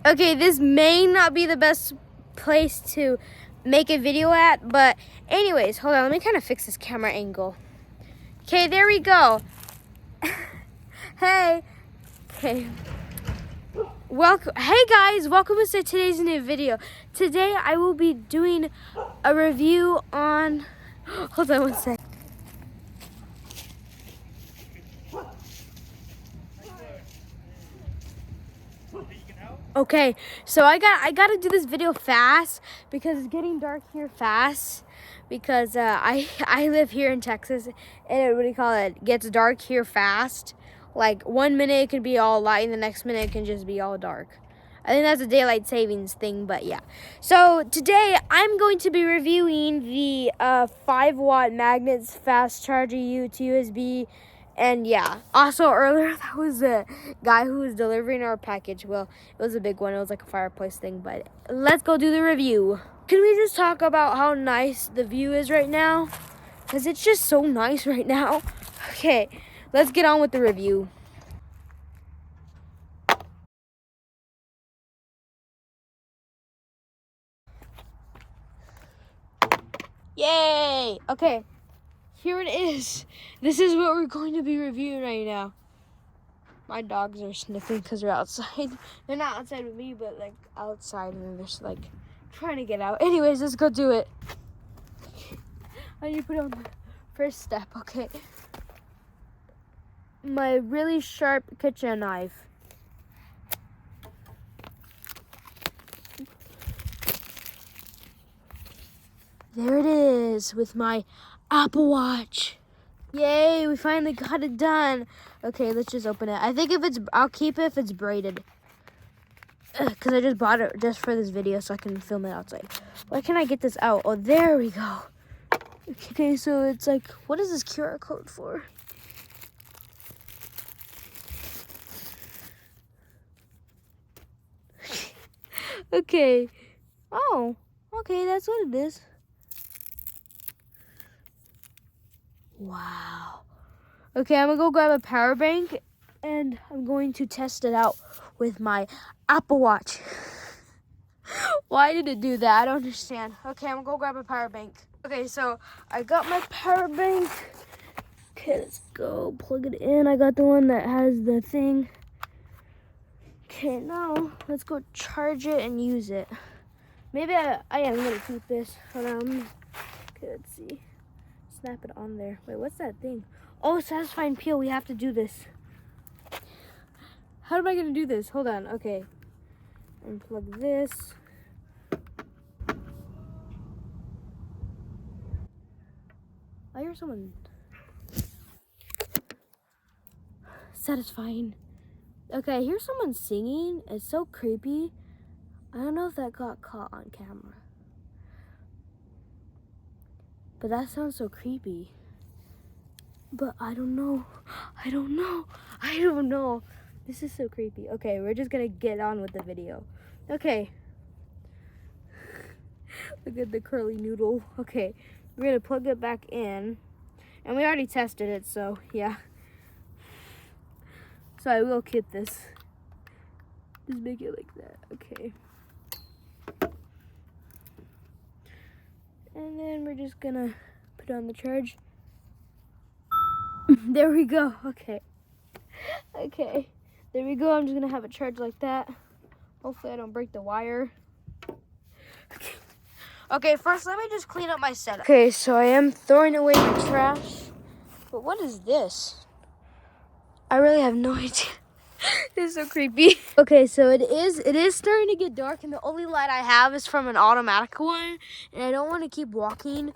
Okay, this may not be the best place to make a video at, but anyways, hold on, let me kind of fix this camera angle. Okay, there we go. Hey. Okay. Welcome. Hey guys, welcome to today's new video. Today I will be doing a review on, hold on one sec. Okay, so I gotta do this video fast because it's getting dark here fast. Because I live here in Texas, and what do you call it? It gets dark here fast. Like 1 minute it can be all light, and the next minute it can just be all dark. I think that's a daylight savings thing, but yeah. So today I'm going to be reviewing the 5-watt magnets fast charger U to USB. And yeah, also earlier that was a guy who was delivering our package. Well, it was a big one. It was like a fireplace thing, but let's go do the review. Can we just talk about how nice the view is right now? Because it's just so nice right now. Okay, let's get on with the review. Yay! Okay. Here it is. This is what we're going to be reviewing right now. My dogs are sniffing because they're outside. They're not outside with me, but like outside, and they're just like trying to get out. Anyways, let's go do it. I need to put on the first step, okay? My really sharp kitchen knife. There it is with my Apple Watch. Yay, we finally got it done. Okay, let's just open it. I think I'll keep it if it's braided. Because I just bought it just for this video so I can film it outside. Why can't I get this out? Oh, there we go. Okay, so it's like, what is this QR code for? Okay. Oh, okay, that's what it is. Wow. Okay, I'm gonna go grab a power bank and I'm going to test it out with my Apple Watch. Why did it do that? I don't understand. Okay, I'm gonna go grab a power bank. Okay, so I got my power bank. Okay, let's go plug it in. I got the one that has the thing. Okay, now let's go charge it and use it. Maybe I am gonna keep this. Hold on. Okay, let's see. Snap it on there. Wait, what's that thing? Oh, satisfying peel. We have to do this. How am I gonna do this? Hold on. Okay. Unplug this. I hear someone. Satisfying. Okay, I hear someone singing. It's so creepy. I don't know if that got caught on camera. But that sounds so creepy. But I don't know. I don't know. This is so creepy. Okay, we're just gonna get on with the video. Okay. Look at the curly noodle. Okay, we're gonna plug it back in. And we already tested it, so yeah. So I will keep this. Just make it like that. Okay. And then we're just gonna put on the charge. There we go. Okay. Okay. There we go. I'm just gonna have it charged like that. Hopefully I don't break the wire. Okay. Okay, first let me just clean up my setup. Okay, so I am throwing away my trash. But what is this? I really have no idea. This is so creepy. Okay, so it is starting to get dark, and the only light I have is from an automatic one, and I don't want to keep walking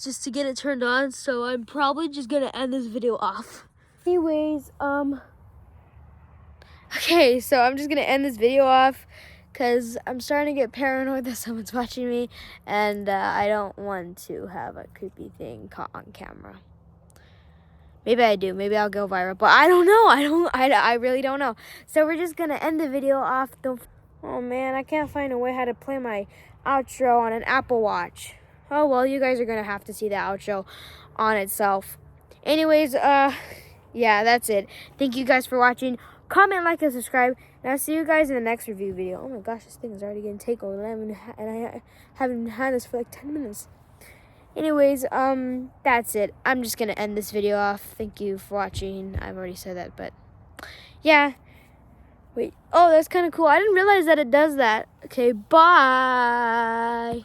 just to get it turned on, so I'm probably just gonna end this video off. Anyways, okay, so I'm just gonna end this video off because I'm starting to get paranoid that someone's watching me, and I don't want to have a creepy thing caught on camera. Maybe I do. Maybe I'll go viral. But I don't know. I really don't know. So we're just going to end the video off. Oh, man. I can't find a way how to play my outro on an Apple Watch. Oh, well, you guys are going to have to see the outro on itself. Anyways, yeah, that's it. Thank you guys for watching. comment, like, and subscribe. And I'll see you guys in the next review video. Oh my gosh, this thing is already getting takeover. And I haven't had this for like 10 minutes. Anyways, that's it. I'm just gonna end this video off. Thank you for watching. I've already said that, but yeah. Wait. Oh, that's kind of cool. I didn't realize that it does that. Okay, bye.